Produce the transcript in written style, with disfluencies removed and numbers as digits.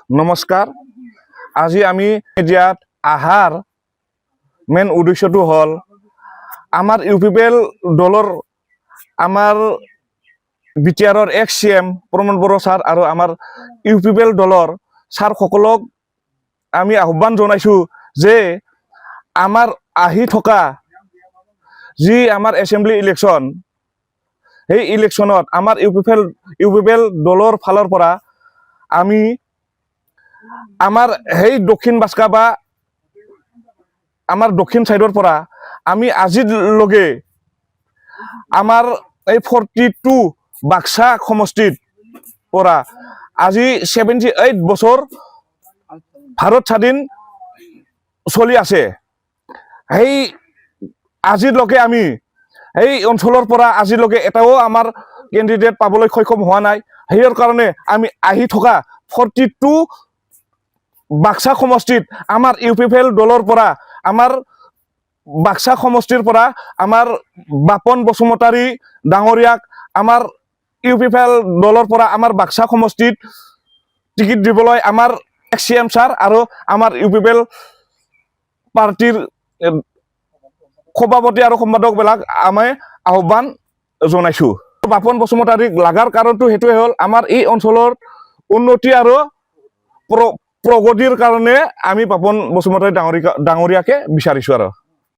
নমস্কাৰ। আজি আমি মিডিয়াত আহাৰ মেইন উদ্দেশ্যটো হ'ল আমাৰ ইউপিপিএল দলৰ আমাৰ বিটিআৰৰ ex CM Pramod Boro sir আৰু আমাৰ ইউপিপিএল দলৰ ছাৰসকলক আমি আহ্বান জনাইছোঁ যে আমাৰ আহি থকা যি আমাৰ এছেম্বলি ইলেকশ্যন সেই ইলেকশ্যনত আমাৰ ইউপিপিএল দলৰ ফালৰ পৰা আমি আমাৰ সেই দক্ষিণ বাস্কা বা আমাৰ দক্ষিণ সাইডৰ পৰা আমি আজিলৈকে আমাৰ এই 42 বাক্সা সমষ্টিত পৰা আজি 78 বছৰ ভাৰত স্বাধীন চলি আছে। সেই আজিলৈকে আমি এই অঞ্চলৰ পৰা আজিলৈকে এটাও আমাৰ কেণ্ডিডেট পাবলৈ সক্ষম হোৱা নাই। সেইৰ কাৰণে আমি আহি থকা 42 বাক্সা সমষ্টিত আমাৰ ইউপিপিএল দলৰ পৰা আমাৰ বাক্সা সমষ্টিৰ পৰা আমাৰ বাপন বসুমতাৰী ডাঙৰীয়াক আমাৰ ইউপিপিএল দলৰ পৰা আমাৰ বাক্সা সমষ্টিত টিকিট দিবলৈ আমাৰ এক্স CM ছাৰ আৰু আমাৰ ইউপিপিএল পাৰ্টিৰ সভাপতি আৰু সম্পাদকবিলাক আমি আহ্বান জনাইছোঁ। বাপন বসুমতাৰীক লাগাৰ কাৰণটো সেইটোৱে হ'ল আমাৰ এই অঞ্চলৰ উন্নতি আৰু প্ৰগতিৰ কাৰণে আমি বাপন বসুমতাৰী ডাঙৰীয়াকে বিচাৰিছোঁ আৰু